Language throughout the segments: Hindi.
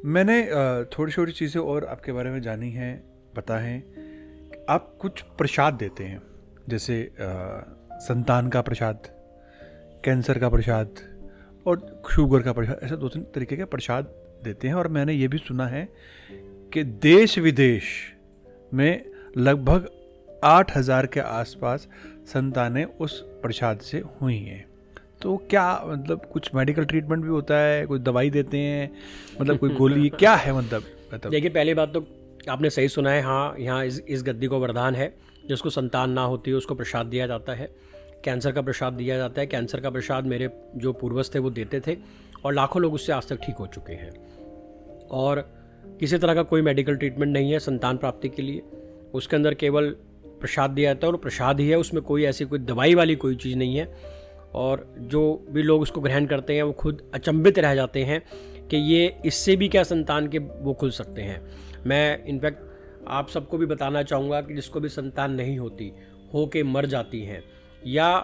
मैंने थोड़ी छोटी चीज़ें और आपके बारे में जानी हैं, पता है। आप कुछ प्रसाद देते हैं, जैसे संतान का प्रसाद, कैंसर का प्रसाद और शुगर का प्रसाद, ऐसे 2-3 तरीके के प्रसाद देते हैं। और मैंने ये भी सुना है कि देश विदेश में लगभग 8,000 के आसपास संतानें उस प्रसाद से हुई हैं। तो क्या मतलब कुछ मेडिकल ट्रीटमेंट भी होता है, कुछ दवाई देते हैं, मतलब कोई गोली क्या है मतलब? देखिए, पहली बात तो आपने सही सुना है। हाँ, यहाँ इस गद्दी को वरदान है, जिसको संतान ना होती है उसको प्रसाद दिया जाता है, कैंसर का प्रसाद दिया जाता है। कैंसर का प्रसाद मेरे जो पूर्वज थे वो देते थे और लाखों लोग उससे आज तक ठीक हो चुके हैं। और किसी तरह का कोई मेडिकल ट्रीटमेंट नहीं है संतान प्राप्ति के लिए। उसके अंदर केवल प्रसाद दिया जाता है और प्रसाद ही है, उसमें कोई ऐसी कोई दवाई वाली कोई चीज़ नहीं है। और जो भी लोग उसको ग्रहण करते हैं वो खुद अचंभित रह जाते हैं कि ये इससे भी क्या संतान के वो खुल सकते हैं। मैं इनफैक्ट आप सबको भी बताना चाहूँगा कि जिसको भी संतान नहीं होती, हो के मर जाती हैं, या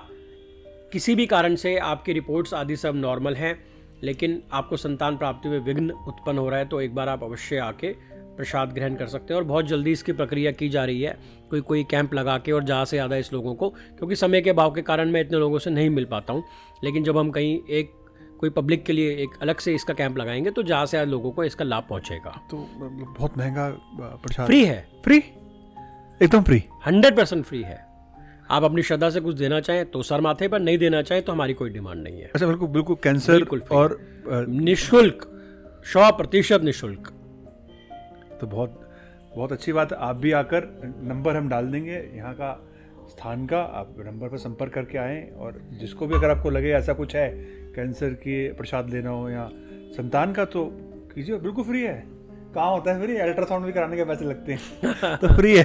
किसी भी कारण से आपकी रिपोर्ट्स आदि सब नॉर्मल हैं लेकिन आपको संतान प्राप्ति में विघ्न उत्पन्न हो रहा है, तो एक बार आप अवश्य आके प्रसाद ग्रहण कर सकते हैं। और बहुत जल्दी इसकी प्रक्रिया की जा रही है, कोई कैंप लगा के, और ज़्यादा से ज़्यादा इस लोगों को, क्योंकि समय के अभाव के कारण मैं इतने लोगों से नहीं मिल पाता हूँ। लेकिन जब हम कहीं कोई पब्लिक के लिए एक अलग से इसका कैंप लगाएंगे तो ज़्यादा से ज़्यादा लोगों को इसका लाभ पहुँचेगा। तो बहुत महंगा प्रसाद? फ्री है, फ्री, एकदम फ्री, 100% फ्री है। आप अपनी श्रद्धा से कुछ देना चाहें तो सर माथे पर, नहीं देना चाहें तो हमारी कोई डिमांड नहीं है। अच्छा, बिल्कुल कैंसर और निःशुल्क, 100% निःशुल्क। तो बहुत बहुत अच्छी बात है। आप भी आकर, नंबर हम डाल देंगे यहाँ का स्थान का, आप नंबर पर संपर्क करके आएँ। और जिसको भी अगर आपको लगे ऐसा कुछ है, कैंसर की प्रसाद लेना हो या संतान का, तो कीजिए, बिल्कुल फ्री है। कहाँ होता है फ्री? अल्ट्रासाउंड भी कराने के पैसे लगते हैं तो फ्री है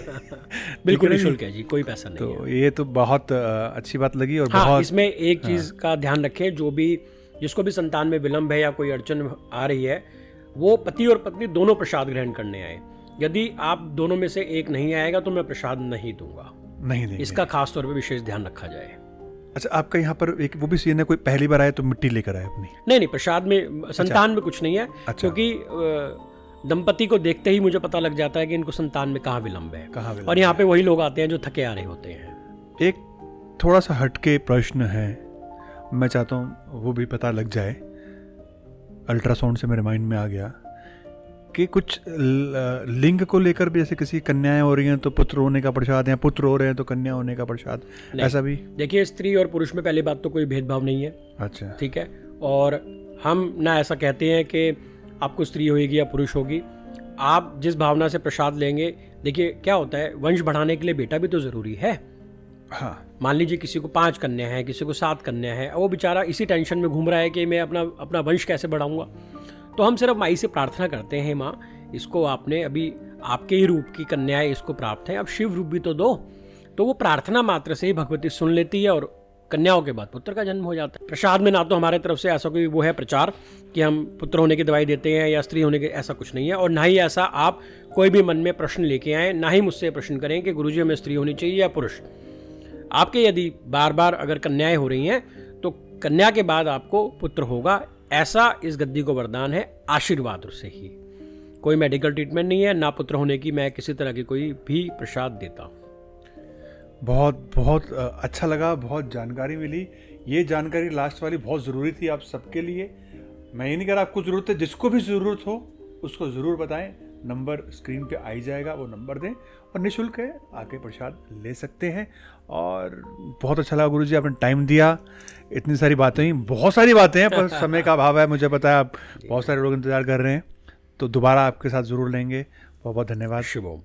बिल्कुल निःशुल्क है जी, कोई पैसा नहीं है। तो ये तो बहुत अच्छी बात लगी। और हाँ, बहुत इसमें एक चीज़ का ध्यान रखें, जिसको भी संतान में विलंब है या कोई अड़चन आ रही है, वो पति और पत्नी दोनों प्रसाद ग्रहण करने आए। यदि आप दोनों में से एक नहीं आएगा तो मैं प्रसाद नहीं दूंगा, नहीं देंगे। इसका खास तौर पे विशेष ध्यान रखा जाए। अच्छा, आपका यहाँ पर एक वो भी सीन है, कोई पहली बार आए तो मिट्टी लेकर आए अपनी? नहीं, प्रसाद में संतान में कुछ नहीं है। क्योंकि दंपति को देखते ही मुझे पता लग जाता है कि इनको संतान में कहाँ विलंब है। और यहाँ पे वही लोग आते हैं जो थके आ रहे होते हैं। एक थोड़ा सा हटके प्रश्न है, मैं चाहता हूँ वो भी पता लग जाए। अल्ट्रासाउंड से मेरे माइंड में आ गया कि कुछ लिंग को लेकर भी, जैसे किसी कन्याएं हो रही हैं तो पुत्र होने का प्रसाद, या पुत्र हो रहे हैं तो कन्या होने का प्रसाद, ऐसा भी? देखिए, स्त्री और पुरुष में पहली बात तो कोई भेदभाव नहीं है। अच्छा, ठीक है। और हम ना ऐसा कहते हैं कि आपको स्त्री होगी या पुरुष होगी। आप जिस भावना से प्रसाद लेंगे, देखिए क्या होता है, वंश बढ़ाने के लिए बेटा भी तो ज़रूरी है। हाँ, मान लीजिए किसी को 5 कन्या है, किसी को 7 कन्या है, वो बेचारा इसी टेंशन में घूम रहा है कि मैं अपना वंश कैसे बढ़ाऊंगा। तो हम सिर्फ माई से प्रार्थना करते हैं, माँ इसको आपने अभी आपके ही रूप की कन्याएं इसको प्राप्त है, अब शिव रूप भी तो दो। तो वो प्रार्थना मात्र से ही भगवती सुन लेती है और कन्याओं के बाद पुत्र का जन्म हो जाता है। प्रसाद में ना तो हमारे तरफ से ऐसा कोई वो है प्रचार कि हम पुत्र होने की दवाई देते हैं या स्त्री होने के, ऐसा कुछ नहीं है। और ना ही ऐसा आप कोई भी मन में प्रश्न लेके आए, ना ही मुझसे प्रश्न करें कि गुरुजी हमें स्त्री होनी चाहिए या पुरुष। आपके यदि बार बार अगर कन्याएं हो रही हैं तो कन्या के बाद आपको पुत्र होगा, ऐसा इस गद्दी को वरदान है, आशीर्वाद से ही। कोई मेडिकल ट्रीटमेंट नहीं है, ना पुत्र होने की मैं किसी तरह की कोई भी प्रसाद देता हूँ। बहुत बहुत अच्छा लगा, बहुत जानकारी मिली। ये जानकारी लास्ट वाली बहुत ज़रूरी थी आप सबके लिए। मैं ये नहीं कह रहा आपको ज़रूरत है, जिसको भी ज़रूरत हो उसको ज़रूर बताएं। नंबर स्क्रीन पे आ ही जाएगा, वो नंबर दें और निःशुल्क है, आके प्रसाद ले सकते हैं। और बहुत अच्छा लगा गुरुजी, आपने टाइम दिया, इतनी सारी बातें ही, बहुत सारी बातें हैं पर समय का अभाव है, मुझे पता है। आप बहुत सारे लोग इंतज़ार कर रहे हैं, तो दोबारा आपके साथ ज़रूर लेंगे। बहुत बहुत धन्यवाद। शुभ ओम।